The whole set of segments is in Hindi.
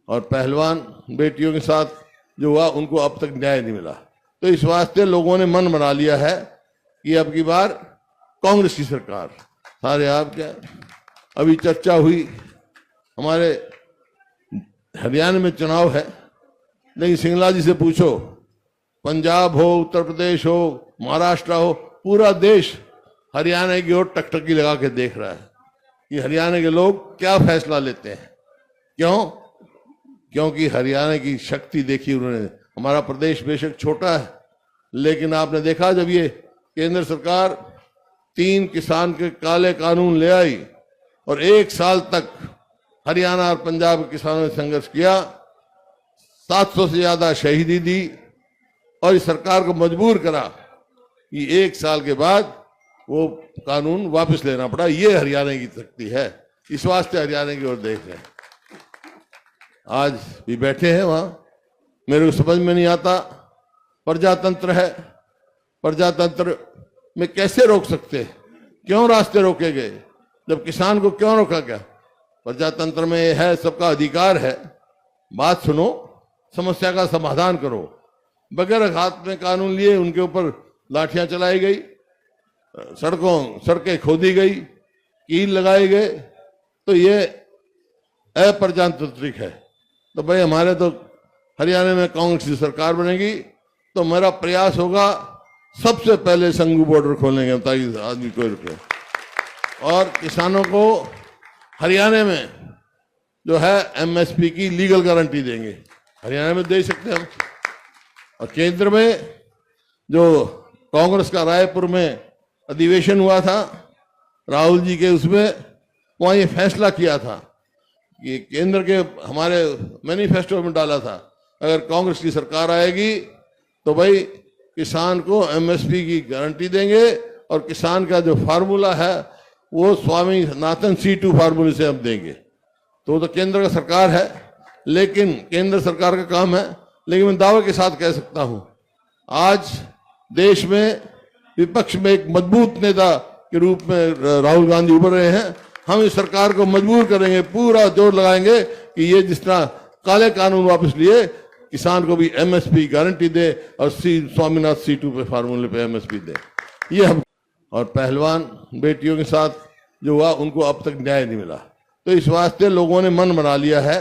और पहलवान बेटियों के साथ जो हुआ उनको अब तक न्याय नहीं मिला। तो इस वास्ते लोगों ने मन बना लिया है कि अब की बार कांग्रेस की सरकार। सारे आप क्या अभी चर्चा हुई, हमारे हरियाणा में चुनाव है, लेकिन सिंगला जी से पूछो, पंजाब हो, उत्तर प्रदेश हो, महाराष्ट्र हो, पूरा देश हरियाणा की ओर टकटकी लगा के देख रहा है कि हरियाणा के लोग क्या फैसला लेते हैं। क्यों? क्योंकि हरियाणा की शक्ति देखी उन्होंने। हमारा प्रदेश बेशक छोटा है, लेकिन आपने देखा जब ये केंद्र सरकार 3 किसान के काले कानून ले आई और 1 साल तक हरियाणा और पंजाब के किसानों ने संघर्ष किया, 700 से ज्यादा शहीदी दी और इस सरकार को मजबूर करा कि 1 साल के बाद वो कानून वापस लेना पड़ा। ये हरियाणा की शक्ति है, इस वास्ते हरियाणा की ओर देख रहे हैं। आज भी बैठे हैं वहां, मेरे को समझ में नहीं आता, प्रजातंत्र है, प्रजातंत्र में कैसे रोक सकते, क्यों रास्ते रोके गए, जब किसान को क्यों रोका गया? प्रजातंत्र में है, सबका अधिकार है, बात सुनो, समस्या का समाधान करो। बगैर हाथ में कानून लिए उनके ऊपर लाठियां चलाई गई, सड़कें खोदी गई, कील लगाए गए, तो ये अप्रजातांत्रिक है। तो भाई हमारे तो हरियाणा में कांग्रेस की सरकार बनेगी तो मेरा प्रयास होगा सबसे पहले संगू बॉर्डर खोलेंगे ताकि आदमी कोई रुके, और किसानों को हरियाणा में जो है एमएसपी की लीगल गारंटी देंगे, हरियाणा में दे सकते हैं हम। और केंद्र में जो कांग्रेस का रायपुर में अधिवेशन हुआ था राहुल जी के, उसमें वहां ये फैसला किया था कि केंद्र के हमारे मैनिफेस्टो में डाला था, अगर कांग्रेस की सरकार आएगी तो भाई किसान को एमएसपी की गारंटी देंगे और किसान का जो फार्मूला है वो स्वामीनाथन C2 फार्मूले से हम देंगे। तो केंद्र का सरकार है, लेकिन केंद्र सरकार का काम है, लेकिन मैं दावे के साथ कह सकता हूं आज देश में विपक्ष में एक मजबूत नेता के रूप में राहुल गांधी उभर रहे हैं। हम इस सरकार को मजबूर करेंगे, पूरा जोर लगाएंगे कि ये जिस तरह काले कानून वापस लिए, किसान को भी एमएसपी गारंटी दे और स्वामीनाथन C2 पे फार्मूले पे एमएसपी दे। ये हम और पहलवान बेटियों के साथ जो हुआ उनको अब तक न्याय नहीं मिला। तो इस वास्ते लोगों ने मन बना लिया है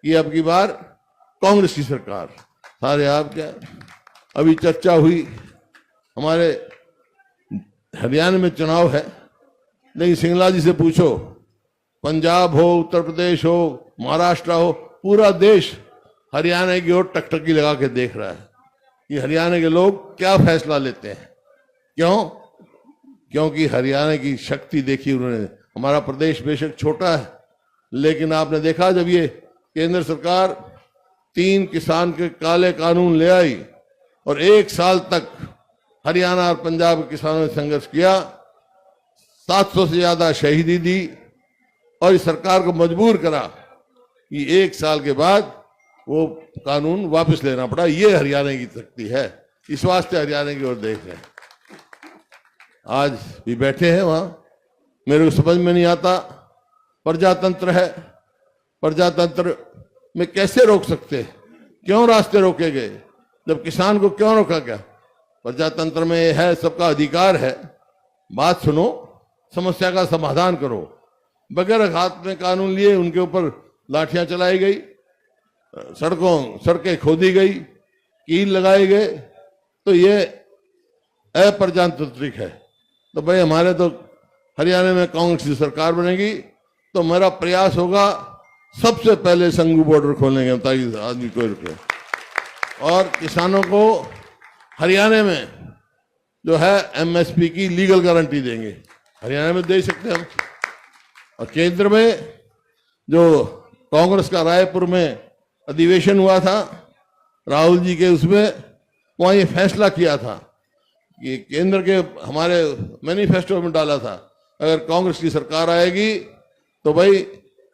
कि अब की बार कांग्रेस की सरकार। सारे आप क्या अभी चर्चा हुई, हमारे हरियाणा में चुनाव है, लेकिन सिंगला जी से पूछो, पंजाब हो, उत्तर प्रदेश हो, महाराष्ट्र हो, पूरा देश हरियाणा की ओर टकटकी लगा के देख रहा है कि हरियाणा के लोग क्या फैसला लेते हैं। क्यों? क्योंकि हरियाणा की शक्ति देखी उन्होंने। हमारा प्रदेश बेशक छोटा है, लेकिन आपने देखा जब ये केंद्र सरकार 3 किसान के काले कानून ले आई और 1 साल तक हरियाणा और पंजाब के किसानों ने संघर्ष किया, 700 से ज्यादा शहीदी दी और इस सरकार को मजबूर करा कि 1 साल के बाद वो कानून वापस लेना पड़ा। ये हरियाणा की शक्ति है, इस वास्ते हरियाणा की ओर देख रहे हैं। आज भी बैठे हैं वहां, मेरे को समझ में नहीं आता, प्रजातंत्र है, प्रजातंत्र में कैसे रोक सकते, क्यों रास्ते रोके गए, जब किसान को क्यों रोका गया? प्रजातंत्र में है, सबका अधिकार है, बात सुनो, समस्या का समाधान करो। बगैर हाथ में कानून लिए उनके ऊपर लाठियां चलाई गई, सड़कें खोदी गई, कील लगाए गए, तो ये अप्रजातांत्रिक है। तो भाई हमारे तो हरियाणा में कांग्रेस की सरकार बनेगी तो मेरा प्रयास होगा सबसे पहले संगू बॉर्डर खोलेंगे ताकि आदमी कोई रुके, और किसानों को हरियाणा में जो है एमएसपी की लीगल गारंटी देंगे, हरियाणा में दे सकते हैं हम। और केंद्र में जो कांग्रेस का रायपुर में अधिवेशन हुआ था राहुल जी के, उसमें वहां ये फैसला किया था कि केंद्र के हमारे मैनिफेस्टो में डाला था, अगर कांग्रेस की सरकार आएगी तो भाई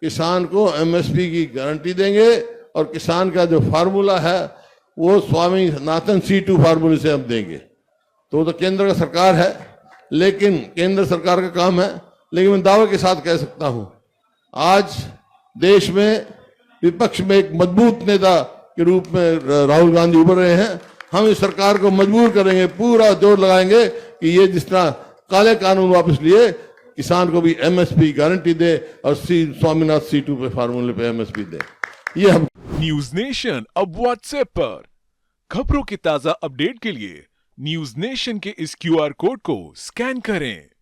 किसान को एमएसपी की गारंटी देंगे और किसान का जो फार्मूला है वो स्वामीनाथन C2 फार्मूले से हम देंगे। तो केंद्र का सरकार है, लेकिन केंद्र सरकार का काम है, लेकिन मैं दावे के साथ कह सकता हूं आज देश में विपक्ष में एक मजबूत नेता के रूप में राहुल गांधी उभर रहे हैं। हम इस सरकार को मजबूर करेंगे, पूरा जोर लगाएंगे कि ये जिस तरह काले कानून वापस लिए, किसान को भी एमएसपी गारंटी दे और स्वामीनाथ C2 पे फार्मूले पे एमएसपी दे। ये हम न्यूज नेशन अब व्हाट्सएप पर खबरों के ताजा अपडेट के लिए न्यूज नेशन के इस QR कोड को स्कैन करें।